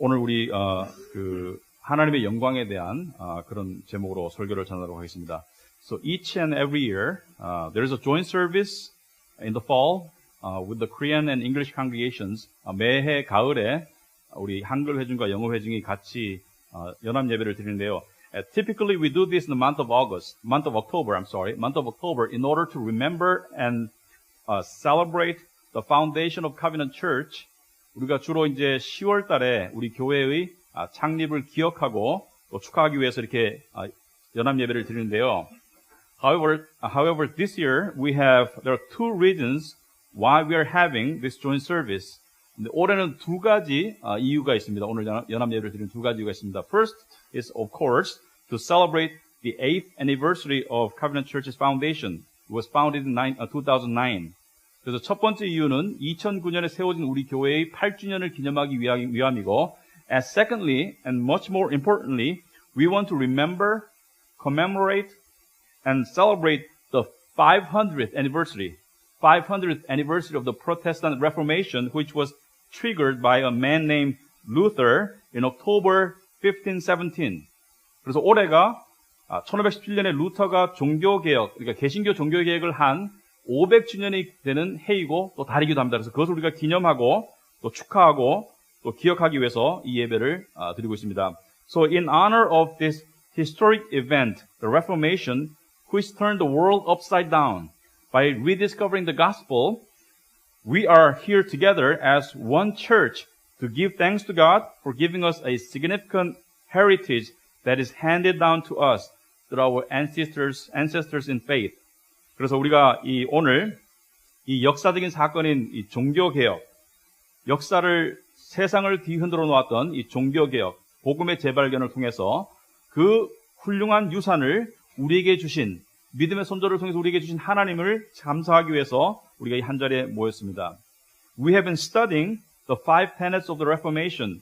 오늘 우리 하나님의 영광에 대한 그런 제목으로 설교를 전하도록 하겠습니다. So each and every year, there is a joint service in the fall with the Korean and English congregations. 매해 가을에 우리 한글 회중과 영어 회중이 같이 연합 예배를 드리는데요. Typically, we do this in the month of October, in order to remember and celebrate the foundation of Covenant Church. 우리가 주로 이제 10월 달에 우리 교회의 창립을 기억하고 또 축하하기 위해서 이렇게 연합 예배를 드리는데요. However, this year there are two reasons why we are having this joint service. 근데 올해는 두 가지 이유가 있습니다. 오늘 연합 예배를 드리는 두 가지 이유가 있습니다. First is, of course, to celebrate the 8th anniversary of Covenant Church's foundation. It was founded in 2009. 그래서 첫 번째 이유는 2009년에 세워진 우리 교회의 8주년을 기념하기 위함이고, and secondly, and much more importantly, we want to remember, commemorate, and celebrate the 500th anniversary of the Protestant Reformation, which was triggered by a man named Luther in October 1517. 그래서 올해가 1517년에 루터가 종교개혁, 그러니까 개신교 종교개혁을 한 500주년이 되는 해이고 또 달이기도 합니다. 그래서 그것을 우리가 기념하고 또 축하하고 또 기억하기 위해서 이 예배를 드리고 있습니다. So in honor of this historic event, the Reformation, which turned the world upside down by rediscovering the gospel, we are here together as one church to give thanks to God for giving us a significant heritage that is handed down to us through our ancestors in faith. 그래서 우리가 오늘 이 역사적인 사건인 이 종교개혁, 역사를 세상을 뒤흔들어 놓았던 이 종교개혁, 복음의 재발견을 통해서 그 훌륭한 유산을 우리에게 주신, 믿음의 선조를 통해서 우리에게 주신 하나님을 감사하기 위해서 우리가 이 한 자리에 모였습니다. We have been studying the five tenets of the Reformation,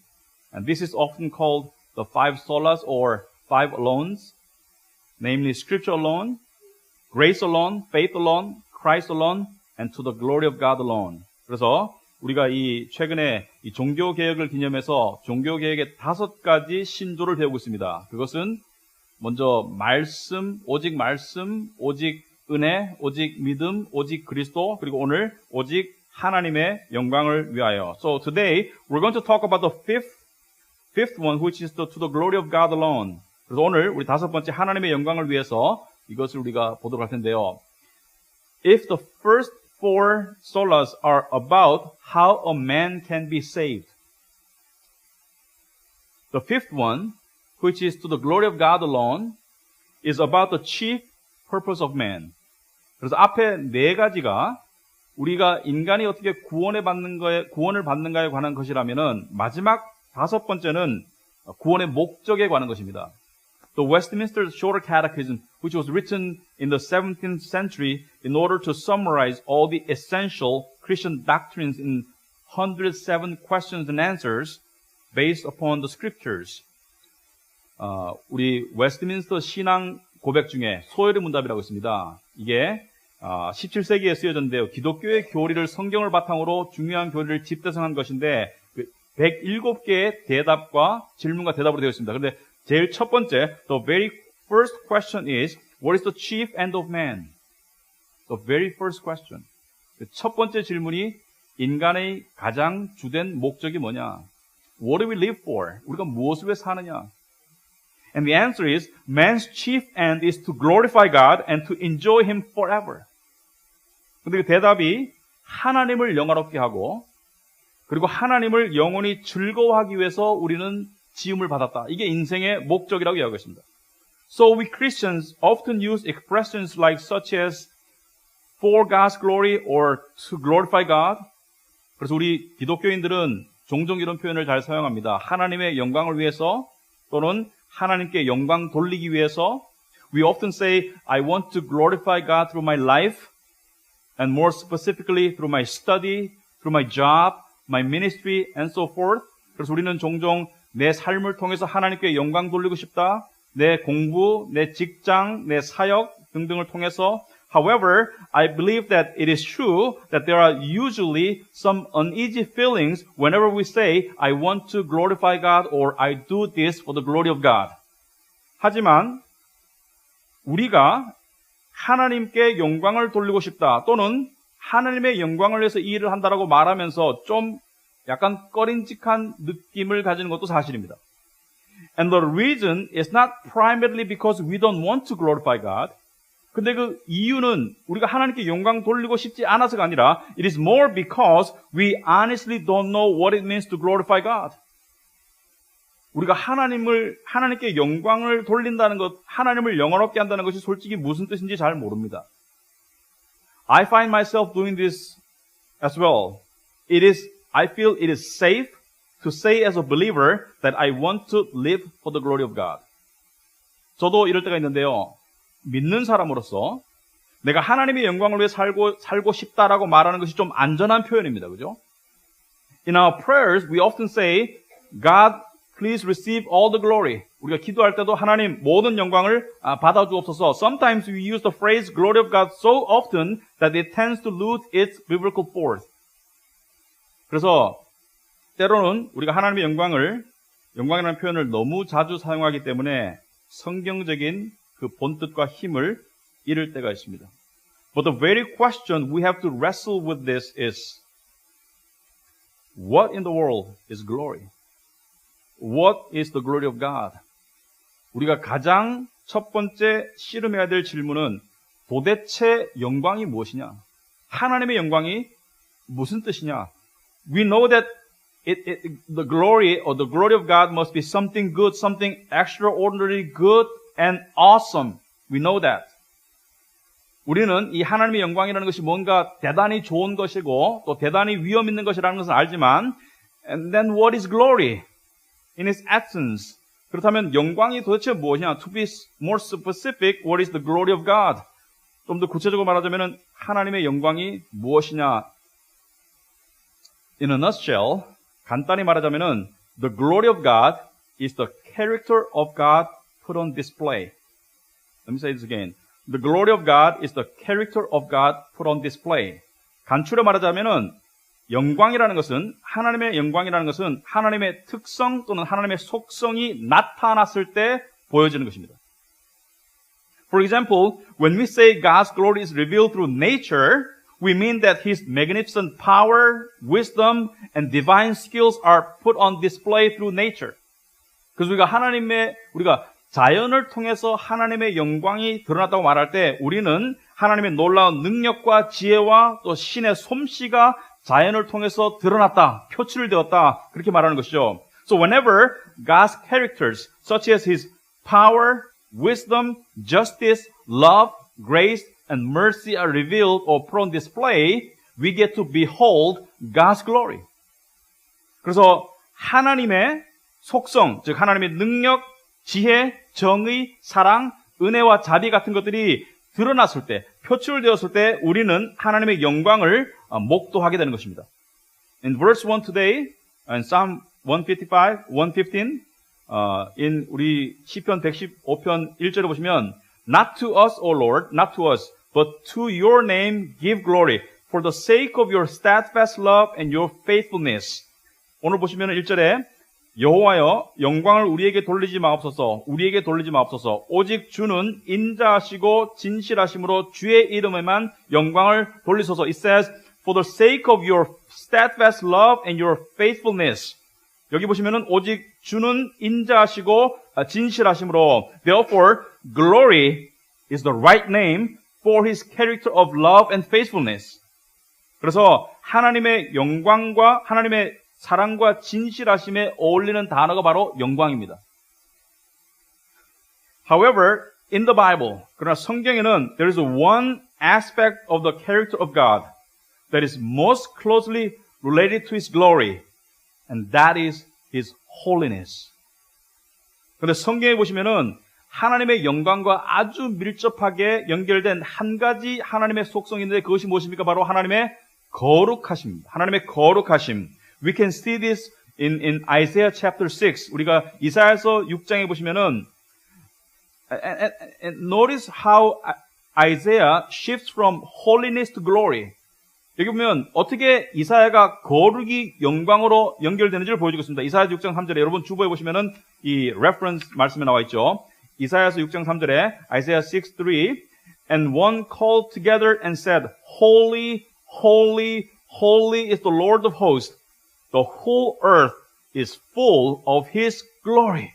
and this is often called the five solas or five alones, namely Scripture alone, Grace alone, faith alone, Christ alone, and to the glory of God alone. 그래서 우리가 최근에 이 종교개혁을 기념해서 종교개혁의 5가지 신조를 배우고 있습니다. 그것은 먼저 말씀, 오직 은혜, 오직 믿음, 오직 그리스도, 그리고 오늘 오직 하나님의 영광을 위하여. So today we're going to talk about the fifth one, which is to the glory of God alone. 그래서 오늘 우리 5번째 하나님의 영광을 위해서 이것을 우리가 보도록 할 텐데요. If the first four solas are about how a man can be saved, the fifth one, which is to the glory of God alone, is about the chief purpose of man. 그래서 앞에 4가지가 우리가 인간이 어떻게 구원을 받는가에 관한 것이라면은 마지막 5번째는 구원의 목적에 관한 것입니다. The Westminster Shorter Catechism, which was written in the 17th century in order to summarize all the essential Christian doctrines in 107 questions and answers based upon the scriptures. 우리 웨스트민스터 신앙 고백 중에 소열의 문답이라고 있습니다. 이게 17세기에 쓰여졌는데요. 기독교의 교리를 성경을 바탕으로 중요한 교리를 집대성한 것인데 107개의 질문과 대답으로 되어 있습니다. 그런데 제일 첫 번째, the very first question is, what is the chief end of man? The very first question. 첫 번째 질문이 인간의 가장 주된 목적이 뭐냐? What do we live for? 우리가 무엇을 위해 사느냐? And the answer is, man's chief end is to glorify God and to enjoy Him forever. 근데 그 대답이 하나님을 영화롭게 하고, 그리고 하나님을 영원히 즐거워하기 위해서 우리는 지음을 받았다. 이게 인생의 목적이라고 이야기하고 있습니다. So we Christians often use expressions like such as for God's glory or to glorify God. 그래서 우리 기독교인들은 종종 이런 표현을 잘 사용합니다. 하나님의 영광을 위해서 또는 하나님께 영광 돌리기 위해서. We often say, I want to glorify God through my life and more specifically through my study, through my job, my ministry, and so forth. 그래서 우리는 종종 내 삶을 통해서 하나님께 영광 돌리고 싶다. 내 공부, 내 직장, 내 사역 등등을 통해서 However, I believe that it is true that there are usually some uneasy feelings whenever we say, I want to glorify God or I do this for the glory of God. 하지만 우리가 하나님께 영광을 돌리고 싶다 또는 하나님의 영광을 위해서 이 일을 한다라고 말하면서 좀 약간 꺼림직한 느낌을 가지는 것도 사실입니다. And the reason is not primarily because we don't want to glorify God. 근데 그 이유는 우리가 하나님께 영광 돌리고 싶지 않아서가 아니라 it is more because we honestly don't know what it means to glorify God. 우리가 하나님께 영광을 돌린다는 것, 하나님을 영원롭게 한다는 것이 솔직히 무슨 뜻인지 잘 모릅니다. I find myself doing this as well. I feel it is safe to say as a believer that I want to live for the glory of God. 저도 이럴 때가 있는데요. 믿는 사람으로서 내가 하나님의 영광을 위해 살고 싶다라고 말하는 것이 좀 안전한 표현입니다. 그죠? In our prayers, we often say, God, please receive all the glory. 우리가 기도할 때도 하나님 모든 영광을 받아주옵소서. Sometimes we use the phrase glory of God so often that it tends to lose its biblical force. 그래서 때로는 우리가 하나님의 영광이라는 표현을 너무 자주 사용하기 때문에 성경적인 그 본뜻과 힘을 잃을 때가 있습니다. But the very question we have to wrestle with this is, what in the world is glory? What is the glory of God? 우리가 가장 첫 번째 씨름해야 될 질문은 도대체 영광이 무엇이냐? 하나님의 영광이 무슨 뜻이냐? We know that the glory of God must be something good, something extraordinarily good and awesome. We know that. 우리는 이 하나님의 영광이라는 것이 뭔가 대단히 좋은 것이고 또 대단히 위험 있는 것이라는 것을 알지만 and then what is glory in its essence? 그렇다면 영광이 도대체 무엇이냐? To be more specific, what is the glory of God? 좀 더 구체적으로 말하자면 하나님의 영광이 무엇이냐? In a nutshell, 간단히 말하자면 the glory of God is the character of God put on display. Let me say this again. The glory of God is the character of God put on display. 간추려 말하자면은 영광이라는 것은 하나님의 영광이라는 것은 하나님의 특성 또는 하나님의 속성이 나타났을 때 보여지는 것입니다. For example, when we say God's glory is revealed through nature, we mean that His magnificent power, wisdom, and divine skills are put on display through nature. 그래서 우리가 자연을 통해서 하나님의 영광이 드러났다고 말할 때 우리는 하나님의 놀라운 능력과 지혜와 또 신의 솜씨가 자연을 통해서 드러났다, 표출되었다 그렇게 말하는 것이죠. So whenever God's characters such as His power, wisdom, justice, love, grace, and mercy are revealed or put on display, we get to behold God's glory. 그래서 하나님의 속성, 즉 하나님의 능력, 지혜, 정의, 사랑, 은혜와 자비 같은 것들이 드러났을 때, 표출되었을 때 우리는 하나님의 영광을 목도하게 되는 것입니다. In verse 1 today, in Psalm 115, in 우리 시편 115편 1절에 보시면 Not to us, O Lord, not to us, but to your name give glory, for the sake of your steadfast love and your faithfulness. 오늘 보시면 1절에 여호와여 영광을 우리에게 돌리지 마옵소서. 오직 주는 인자하시고 진실하심으로 주의 이름에만 영광을 돌리소서. It says, for the sake of your steadfast love and your faithfulness. 여기 보시면은 오직 주는 인자하시고 진실하심으로. Therefore, glory is the right name for His character of love and faithfulness. 그래서 하나님의 영광과 하나님의 사랑과 진실하심에 어울리는 단어가 바로 영광입니다. However, in the Bible, 그러나 성경에는 there is one aspect of the character of God that is most closely related to His glory, and that is His holiness. 그런데 성경에 보시면은 하나님의 영광과 아주 밀접하게 연결된 한 가지 하나님의 속성인데 그것이 무엇입니까? 바로 하나님의 거룩하심입니다. 하나님의 거룩하심. We can see this in Isaiah chapter 6. 우리가 이사야서 6장에 보시면은 and notice how Isaiah shifts from holiness to glory. 여기 보면 어떻게 이사야가 거룩이 영광으로 연결되는지를 보여주고 있습니다. 이사야 6장 3절에 여러분 주보에 보시면은 이 reference 말씀에 나와 있죠. 이사야서 6장 3절에 Isaiah 6:3 And one called together and said, Holy, holy, holy is the Lord of hosts. The whole earth is full of His glory.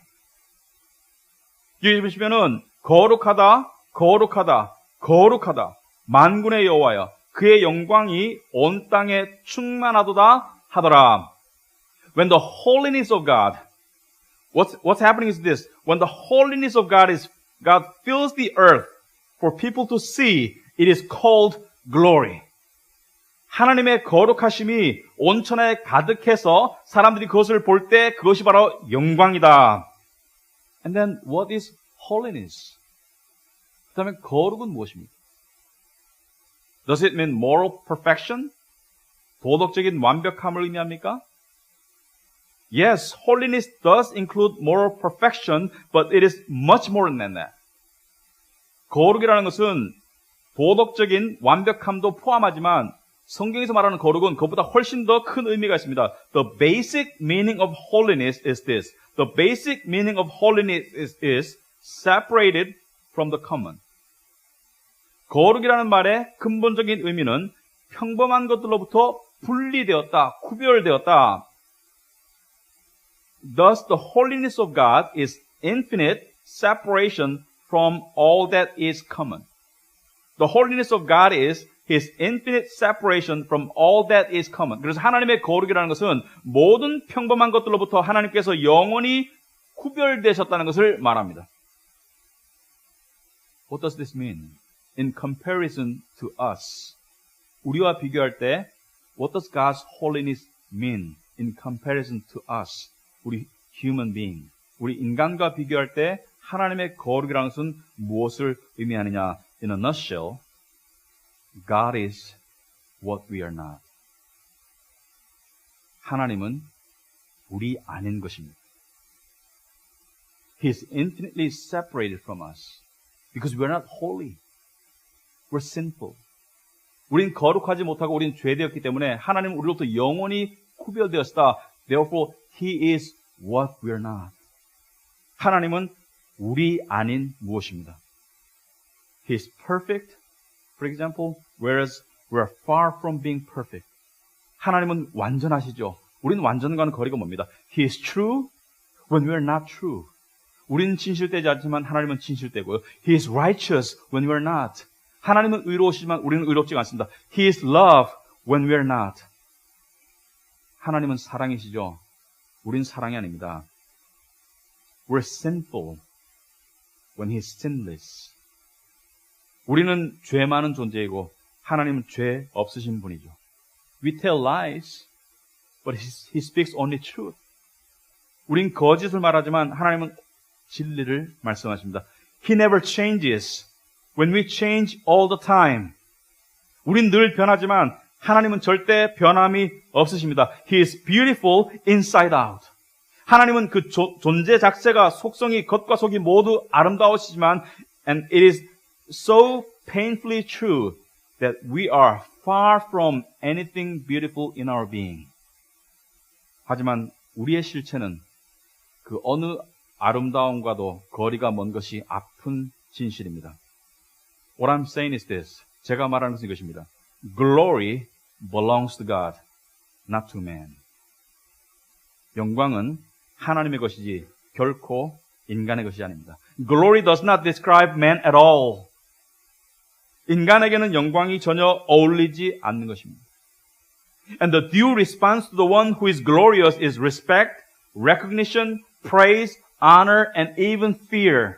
여기 보시면은 거룩하다, 거룩하다, 거룩하다. 만군의 여호와여, 그의 영광이 온 땅에 충만하도다 하더라. When the holiness of God, what's happening is this. When the holiness of God fills the earth for people to see, it is called glory. 하나님의 거룩하심이 온천에 가득해서 사람들이 그것을 볼 때 그것이 바로 영광이다. And then what is holiness? 그 다음에 거룩은 무엇입니까? Does it mean moral perfection? 도덕적인 완벽함을 의미합니까? Yes, holiness does include moral perfection, but it is much more than that. 거룩이라는 것은 도덕적인 완벽함도 포함하지만 성경에서 말하는 거룩은 그것보다 훨씬 더 큰 의미가 있습니다. The basic meaning of holiness is this. The basic meaning of holiness is separated from the common. 거룩이라는 말의 근본적인 의미는 평범한 것들로부터 분리되었다, 구별되었다. Thus, the holiness of God is infinite separation from all that is common. The holiness of God is His infinite separation from all that is common. 그래서 하나님의 거룩이라는 것은 모든 평범한 것들로부터 하나님께서 영원히 구별되셨다는 것을 말합니다. What does this mean? In comparison to us. 우리와 비교할 때 What does God's holiness mean in comparison to us? 우리 human being. 우리 인간과 비교할 때 하나님의 거룩이라는 것은 무엇을 의미하느냐? In a nutshell, God is what we are not. 하나님은 우리 아닌 것입니다. He is infinitely separated from us because we are not holy. We're sinful. 우린 거룩하지 못하고 우린 죄되었기 때문에 하나님은 우리로부터 영원히 구별되었다. Therefore, He is what we are not. 하나님은 우리 아닌 무엇입니다. He is perfect. For example, whereas we are far from being perfect. 하나님은 완전하시죠. 우리는 완전과는 거리가 멉니다. He is true when we are not true. 우리는 진실되지 않지만 하나님은 진실되고요. He is righteous when we are not. 하나님은 의로우시지만 우리는 의롭지 않습니다. He is love when we are not. 하나님은 사랑이시죠. 우린 사랑이 아닙니다. We're sinful when He is sinless. 우리는 죄 많은 존재이고 하나님은 죄 없으신 분이죠. We tell lies, but He speaks only truth. 우린 거짓을 말하지만 하나님은 진리를 말씀하십니다. He never changes when we change all the time. 우린 늘 변하지만 하나님은 절대 변함이 없으십니다. He is beautiful inside out. 하나님은 그 존재 자체가 속성이 겉과 속이 모두 아름다우시지만 and it is so painfully true that we are far from anything beautiful in our being. 하지만 우리의 실체는 그 어느 아름다움과도 거리가 먼 것이 아픈 진실입니다. What I'm saying is this. 제가 말하는 것은 이것입니다. Glory belongs to God, not to man. 영광은 하나님의 것이지 결코 인간의 것이 아닙니다. Glory does not describe man at all. 인간에게는 영광이 전혀 어울리지 않는 것입니다. And the due response to the one who is glorious is respect, recognition, praise, honor, and even fear.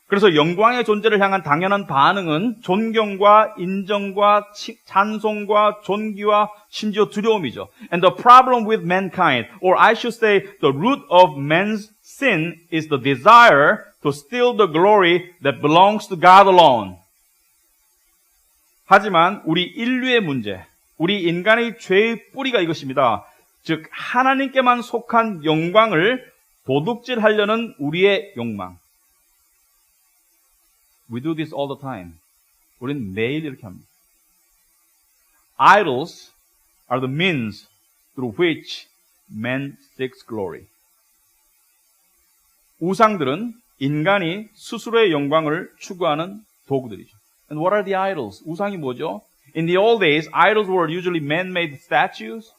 그래서 영광의 존재를 향한 당연한 반응은 존경과 인정과 찬송과 존귀와 심지어 두려움이죠. And the problem with mankind, or I should say the root of man's sin is the desire to steal the glory that belongs to God alone. 하지만 우리 인류의 문제, 우리 인간의 죄의 뿌리가 이것입니다. 즉 하나님께만 속한 영광을 도둑질하려는 우리의 욕망. We do this all the time. 우리는 매일 이렇게 합니다. Idols are the means through which man seeks glory. 우상들은 인간이 스스로의 영광을 추구하는 도구들이죠. And what are the idols? 우상이 뭐죠? In the old days, idols were usually man-made statues.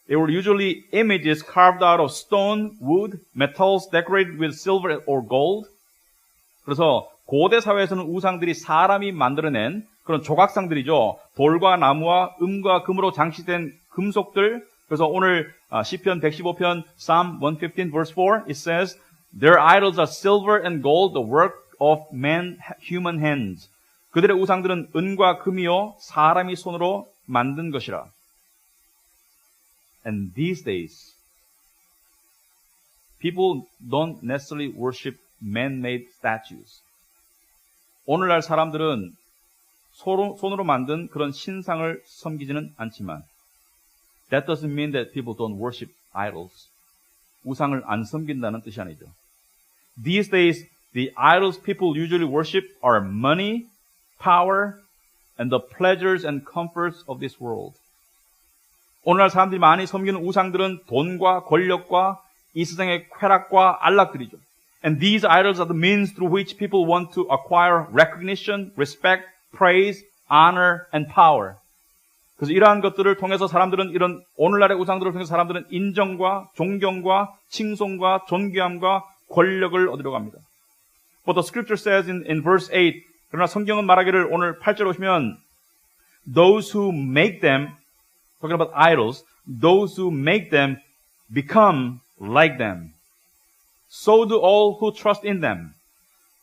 They were usually images carved out of stone, wood, metals decorated with silver or gold. 그래서 고대 사회에서는 우상들이 사람이 만들어낸 그런 조각상들이죠. 돌과 나무와 음과 금으로 장식된 금속들. 그래서 오늘 시편 115편 Psalm 115 verse 4 it says Their idols are silver and gold, the work of human hands. 그들의 우상들은 은과 금이요 사람이 손으로 만든 것이라. And these days, people don't necessarily worship man-made statues. 오늘날 사람들은 손으로 만든 그런 신상을 섬기지는 않지만 that doesn't mean that people don't worship idols. 우상을 안 섬긴다는 뜻이 아니죠. These days, the idols people usually worship are money, power, and the pleasures and comforts of this world. 오늘날 사람들이 많이 섬기는 우상들은 돈과 권력과 이 세상의 쾌락과 안락들이죠. And these idols are the means through which people want to acquire recognition, respect, praise, honor, and power. 그래서 이러한 것들을 통해서 사람들은 이런 오늘날의 우상들을 통해서 사람들은 인정과 존경과 칭송과 존귀함과 권력을 얻으려고 합니다. But the scripture says in verse 8, 그러나 성경은 말하기를 오늘 8절 오시면 those who make them, talking about idols, those who make them become like them. So do all who trust in them.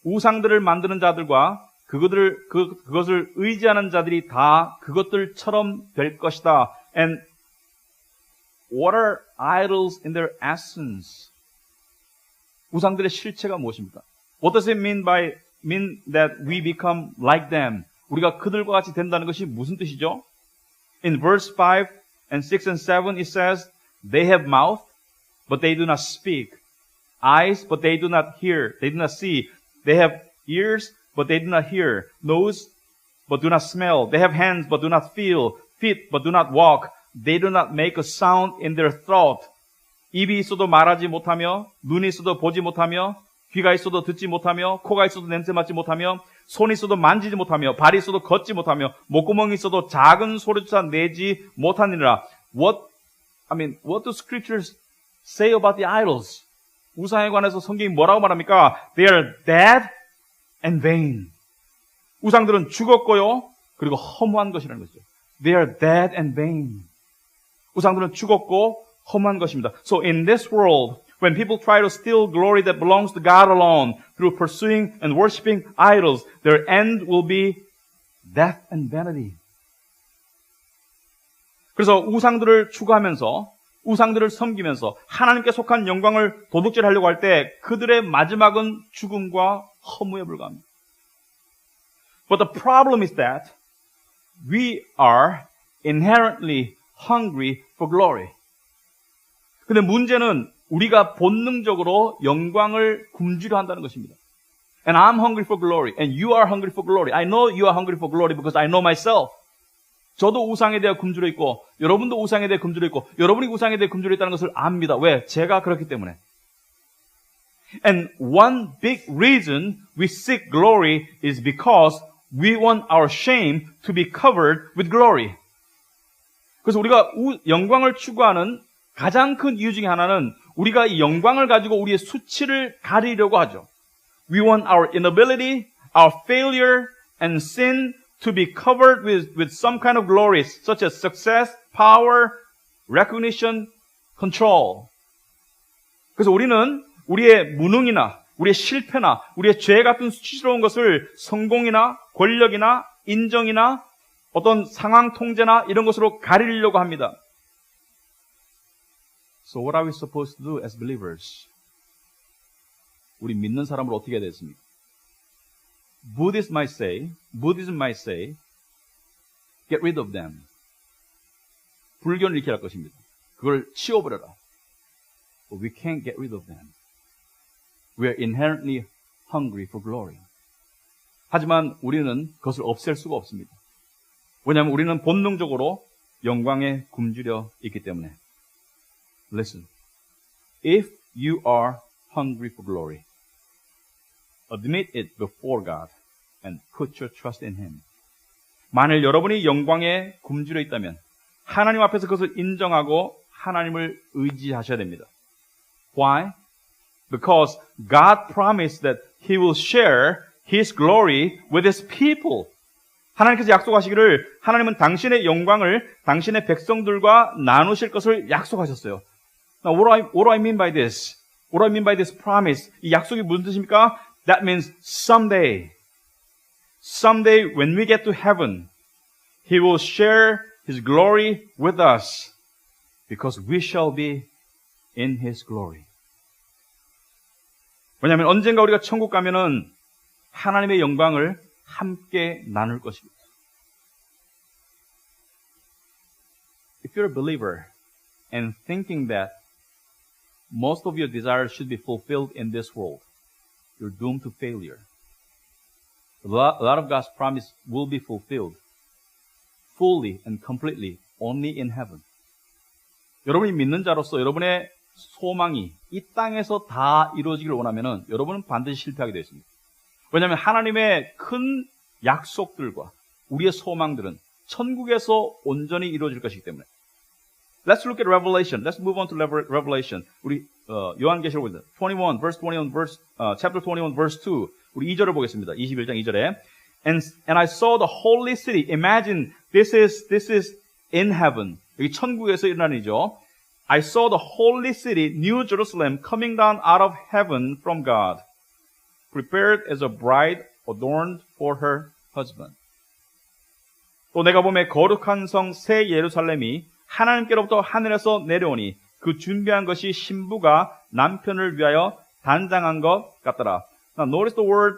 우상들을 만드는 자들과 그것을 의지하는 자들이 다 그것들처럼 될 것이다. And what are idols in their essence? 우상들의 실체가 무엇입니까? What does it mean that we become like them? 우리가 그들과 같이 된다는 것이 무슨 뜻이죠? In verse 5 and 6 and 7 it says, They have mouth, but they do not speak. Eyes, but they do not hear. They do not see. They have ears, but they do not hear. Nose, but do not smell. They have hands, but do not feel. Feet, but do not walk. They do not make a sound in their throat. 입이 있어도 말하지 못하며, 눈이 있어도 보지 못하며, 귀가 있어도 듣지 못하며, 코가 있어도 냄새 맡지 못하며, 손이 있어도 만지지 못하며, 발이 있어도 걷지 못하며, 목구멍이 있어도 작은 소리조차 내지 못하니라. What do scriptures say about the idols? 우상에 관해서 성경이 뭐라고 말합니까? They are dead and vain. 우상들은 죽었고요, 그리고 허무한 것이라는 것이죠. They are dead and vain. 우상들은 죽었고 허무한 것입니다. So in this world, when people try to steal glory that belongs to God alone through pursuing and worshiping idols, their end will be death and vanity. 그래서 우상들을 추구하면서 우상들을 섬기면서 하나님께 속한 영광을 도둑질하려고 할 때 그들의 마지막은 죽음과 허무에 불과합니다. But the problem is that we are inherently hungry for glory. 근데 문제는 우리가 본능적으로 영광을 굶주려 한다는 것입니다. And I'm hungry for glory. And you are hungry for glory. I know you are hungry for glory because I know myself. 저도 우상에 대해 굶주려 있고 여러분도 우상에 대해 굶주려 있고 여러분이 우상에 대해 굶주려 있다는 것을 압니다. 왜? 제가 그렇기 때문에. And one big reason we seek glory is because we want our shame to be covered with glory. 그래서 우리가 영광을 추구하는 가장 큰 이유 중에 하나는 우리가 이 영광을 가지고 우리의 수치를 가리려고 하죠. We want our inability, our failure, and sin to be covered with some kind of glory, such as success, power, recognition, control. 그래서 우리는 우리의 무능이나 우리의 실패나 우리의 죄 같은 수치스러운 것을 성공이나 권력이나 인정이나 어떤 상황 통제나 이런 것으로 가리려고 합니다. So what are we supposed to do as believers? 우리 믿는 사람으로 어떻게 해야 되겠습니까? Buddhism might say, get rid of them. 불교는 이렇게 할 것입니다. 그걸 치워버려라. But we can't get rid of them. We are inherently hungry for glory. 하지만 우리는 그것을 없앨 수가 없습니다. 왜냐하면 우리는 본능적으로 영광에 굶주려 있기 때문에. Listen. If you are hungry for glory, admit it before God and put your trust in Him. 만일 여러분이 영광에 굶주려 있다면 하나님 앞에서 그것을 인정하고 하나님을 의지하셔야 됩니다. Why? Because God promised that He will share His glory with His people. 하나님께서 약속하시기를 하나님은 당신의 영광을 당신의 백성들과 나누실 것을 약속하셨어요. Now, what do I mean by this? What do I mean by this promise? 이 약속이 무슨 뜻입니까? That means someday when we get to heaven, He will share His glory with us because we shall be in His glory. 왜냐하면 언젠가 우리가 천국 가면은 하나님의 영광을 함께 나눌 것입니다. If you're a believer and thinking that most of your desires should be fulfilled in this world, you're doomed to failure. A lot of God's promise will be fulfilled fully and completely only in heaven. 여러분이 믿는 자로서 여러분의 소망이 이 땅에서 다 이루어지기를 원하면은 여러분은 반드시 실패하게 되어 있습니다. 왜냐하면 하나님의 큰 약속들과 우리의 소망들은 천국에서 온전히 이루어질 것이기 때문에. Let's look at Revelation. Let's move on to Revelation. 우리 요한계시록 21 verse 21 verse chapter 21 verse 2. 우리 2절을 보겠습니다. 21장 2절에 And I saw the holy city. Imagine this is in heaven. 여기 천국에서 일어나는 일이죠. I saw the holy city, New Jerusalem, coming down out of heaven from God, prepared as a bride adorned for her husband. 또 내가 보매 거룩한 성 새 예루살렘이 하나님께로부터 하늘에서 내려오니 그 준비한 것이 신부가 남편을 위하여 단장한 것 같더라. Now notice the word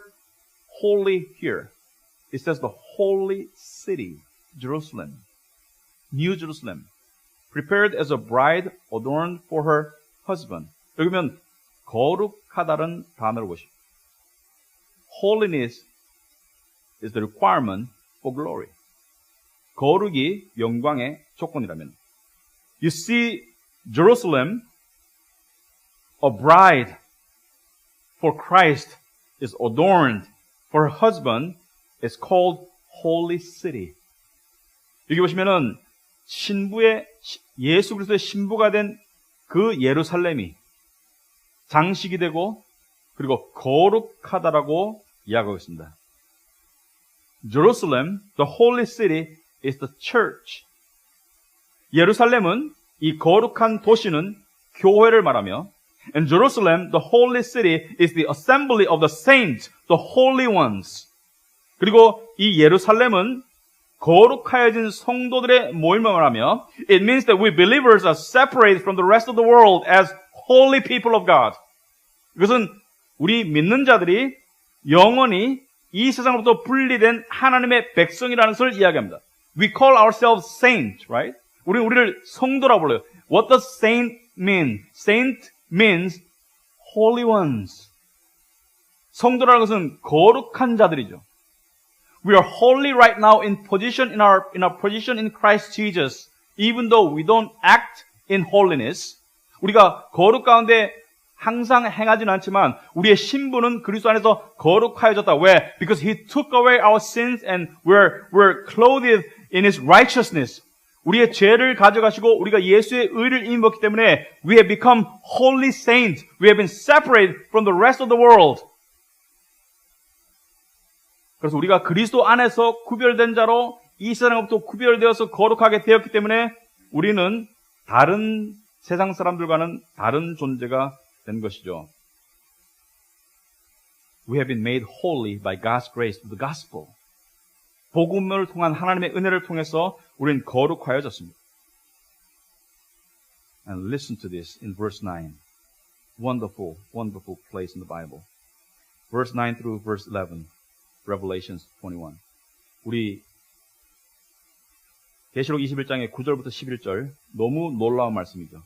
holy here. It says the holy city, Jerusalem, New Jerusalem, prepared as a bride adorned for her husband. 여기 보면 거룩하다는 단어를 보십시오. Holiness is the requirement for glory. 거룩이 영광의 조건이라면. You see, Jerusalem, a bride for Christ is adorned for her husband is called Holy City. 여기 보시면은 예수 그리스도의 신부가 된 그 예루살렘이 장식이 되고 그리고 거룩하다라고 이야기하고 있습니다. Jerusalem, the holy city, is the church. 예루살렘은 이 거룩한 도시는 교회를 말하며 And Jerusalem, the holy city, is the assembly of the saints, the holy ones. 그리고 이 예루살렘은 거룩하여진 성도들의 모임을 말하며 It means that we believers are separated from the rest of the world as holy people of God. 이것은 우리 믿는 자들이 영원히 이 세상으로부터 분리된 하나님의 백성이라는 것을 이야기합니다. We call ourselves saints, right? 우리를 성도라고 불러요. What does saint mean? Saint means holy ones. 성도라는 것은 거룩한 자들이죠. We are holy right now in our position in Christ Jesus, even though we don't act in holiness. 우리가 거룩 가운데 항상 행하지는 않지만 우리의 신분은 그리스도 안에서 거룩하여졌다. 왜? Because He took away our sins and we're clothed in His righteousness. 우리의 죄를 가져가시고 우리가 예수의 의를 입었기 때문에 we have become holy saints. We have been separated from the rest of the world. 그래서 우리가 그리스도 안에서 구별된 자로 이 세상으로부터 구별되어서 거룩하게 되었기 때문에 우리는 다른 세상 사람들과는 다른 존재가 된 것이죠. We have been made holy by God's grace through the gospel. 복음을 통한 하나님의 은혜를 통해서 우리는 거룩하여졌습니다. And listen to this in verse 9. Wonderful, wonderful place in the Bible. Verse 9 through verse 11. Revelations 21. 우리 계시록 21장의 9절부터 11절 너무 놀라운 말씀이죠.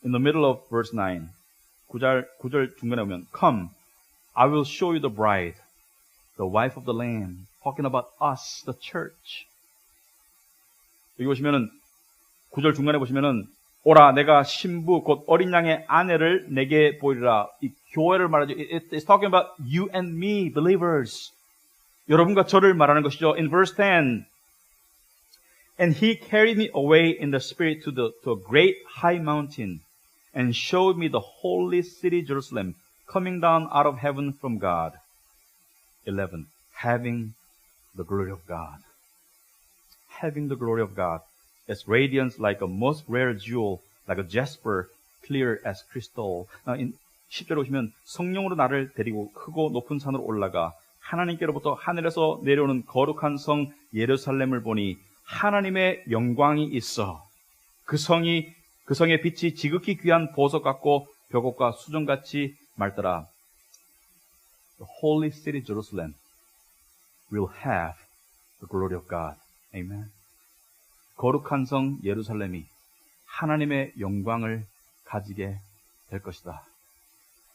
In the middle of verse 9, 9절 중간에 보면 Come, I will show you the bride, the wife of the Lamb, talking about us, the church. 여기 보시면은 9절 중간에 보시면은 오라 내가 신부 곧 어린 양의 아내를 내게 보이리라. 이 교회를 말하죠. It's talking about you and me, believers. 여러분과 저를 말하는 것이죠. In verse 10, and he carried me away in the spirit to a great high mountain and showed me the holy city Jerusalem coming down out of heaven from God. 11. Having the glory of God. Having the glory of God. Its radiance like a most rare jewel, like a jasper, clear as crystal. 10절에 오시면 성령으로 나를 데리고 크고 높은 산으로 올라가 하나님께로부터 하늘에서 내려오는 거룩한 성 예루살렘을 보니 하나님의 영광이 있어. 그 성의 빛이 지극히 귀한 보석 같고 벽옥과 수정같이 맑더라. The holy city Jerusalem will have the glory of God. Amen. 거룩한 성 예루살렘이 하나님의 영광을 가지게 될 것이다.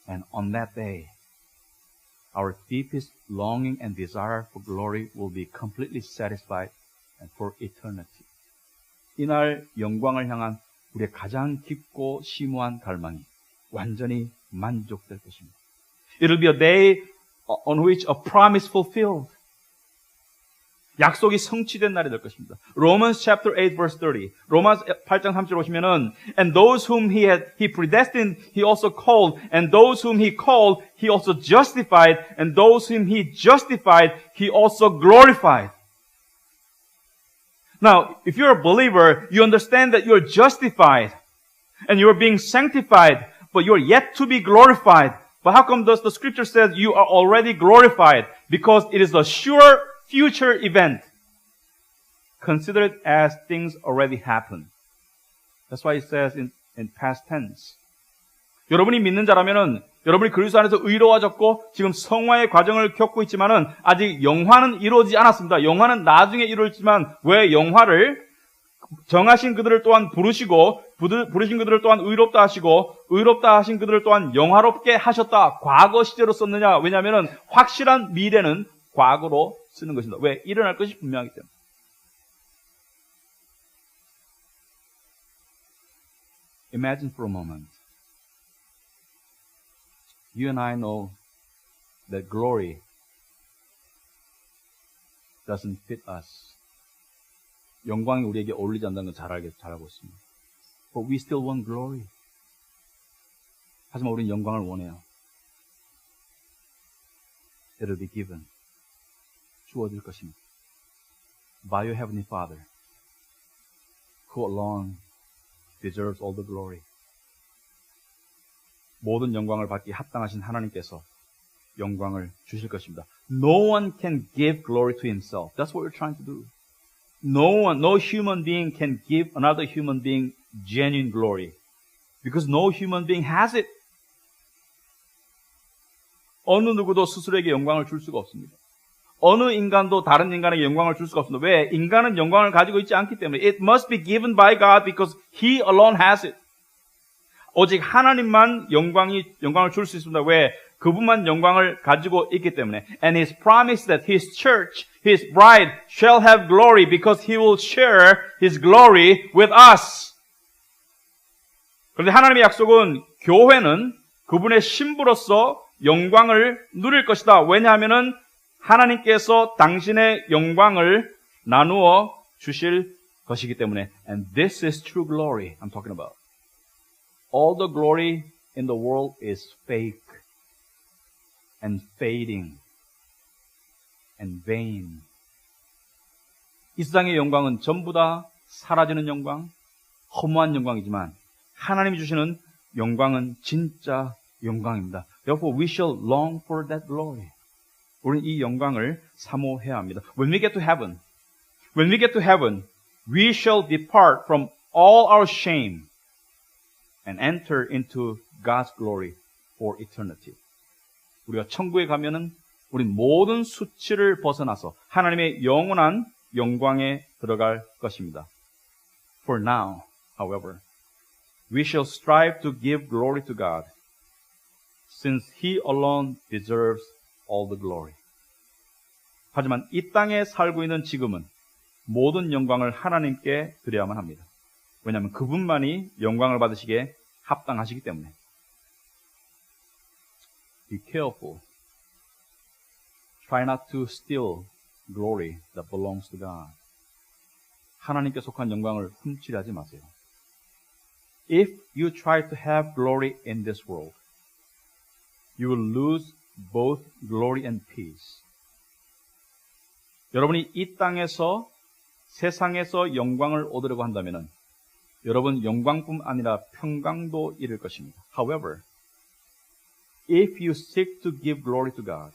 And on that day, our deepest longing and desire for glory will be completely satisfied and for eternity. 이날 영광을 향한 우리의 가장 깊고 심오한 갈망이 완전히 만족될 것입니다. It'll be a day on which a promise fulfilled. 약속이 성취된 날이 될 것입니다. Romans chapter 8 verse 30. 로마서 8장 3절 보시면은 and those whom he predestined he also called and those whom he called he also justified and those whom he justified he also glorified. Now, if you're a believer, you understand that you're justified and you're being sanctified, but you're yet to be glorified. But how come does the scripture says you are already glorified? Because it is a sure future event. Consider it as things already happened. That's why it says in past tense. 여러분이 믿는 자라면은 여러분이 그리스도 안에서 의로워졌고 지금 성화의 과정을 겪고 있지만은 아직 영화는 이루어지지 않았습니다. 영화는 나중에 이루어지지만 왜 영화를 정하신 그들을 또한 부르시고 부르신 그들을 또한 의롭다 하시고 의롭다 하신 그들을 또한 영화롭게 하셨다. 과거 시제로 썼느냐? 왜냐하면은 확실한 미래는 과거로 쓰는 것입니다. 왜? 일어날 것이 분명하기 때문에. Imagine for a moment. You and I know that glory doesn't fit us. 영광이 우리에게 어울리지 않는다는 걸 잘 알고 있습니다. But we still want glory. 하지만 우리는 영광을 원해요. It'll be given. 주어질 것입니다. By your heavenly Father, who alone deserves all the glory. 모든 영광을 받기 합당하신 하나님께서 영광을 주실 것입니다. No one can give glory to himself. That's what we're trying to do. No human being can give another human being genuine glory. Because no human being has it. 어느 누구도 스스로에게 영광을 줄 수가 없습니다. 어느 인간도 다른 인간에게 영광을 줄 수가 없습니다. 왜? 인간은 영광을 가지고 있지 않기 때문에. It must be given by God because He alone has it. 오직 하나님만 영광을 줄 수 있습니다. 왜? 그분만 영광을 가지고 있기 때문에. And His promise that His church, His bride shall have glory because He will share His glory with us. 그런데 하나님의 약속은 교회는 그분의 신부로서 영광을 누릴 것이다. 왜냐하면은 하나님께서 당신의 영광을 나누어 주실 것이기 때문에. And this is true glory I'm talking about. All the glory in the world is fake and fading and vain. 이 세상의 영광은 전부 다 사라지는 영광, 허무한 영광이지만 하나님이 주시는 영광은 진짜 영광입니다. Therefore, we shall long for that glory. 우리는 이 영광을 사모해야 합니다. When we get to heaven, we shall depart from all our shame and enter into God's glory for eternity. 우리가 천국에 가면은 우린 모든 수치를 벗어나서 하나님의 영원한 영광에 들어갈 것입니다. For now, however, we shall strive to give glory to God, since He alone deserves all the glory. 하지만 이 땅에 살고 있는 지금은 모든 영광을 하나님께 드려야만 합니다. 왜냐하면 그분만이 영광을 받으시기에 합당하시기 때문에. Be careful. Try not to steal glory that belongs to God. 하나님께 속한 영광을 훔치려 하지 마세요. If you try to have glory in this world, you will lose both glory and peace. 여러분이 이 땅에서 세상에서 영광을 얻으려고 한다면 여러분 영광뿐 아니라 평강도 잃을 것입니다. However, if you seek to give glory to God,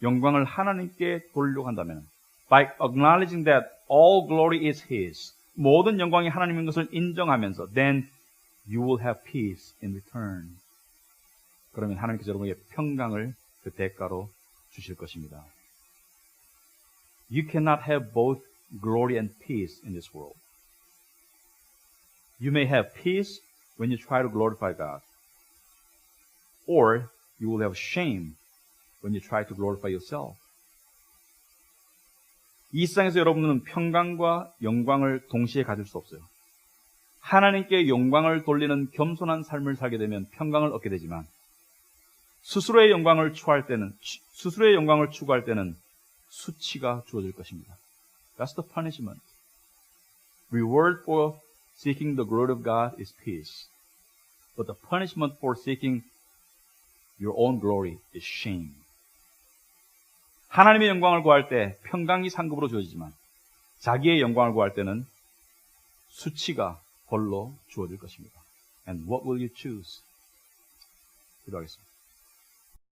영광을 하나님께 돌리려고 한다면 by acknowledging that all glory is His, 모든 영광이 하나님인 것을 인정하면서 then you will have peace in return. 그러면 하나님께서 여러분에게 평강을 그 대가로 주실 것입니다. You cannot have both glory and peace in this world. You may have peace when you try to glorify God, or you will have shame when you try to glorify yourself. 이 세상에서 여러분은 평강과 영광을 동시에 가질 수 없어요. 하나님께 영광을 돌리는 겸손한 삶을 살게 되면 평강을 얻게 되지만 스스로의 영광을 추구할 때는 수치가 주어질 것입니다. That's the punishment. Reward for seeking the glory of God is peace. But the punishment for seeking your own glory is shame. 하나님의 영광을 구할 때 평강이 상급으로 주어지지만 자기의 영광을 구할 때는 수치가 벌로 주어질 것입니다. And what will you choose? 기도하겠습니다.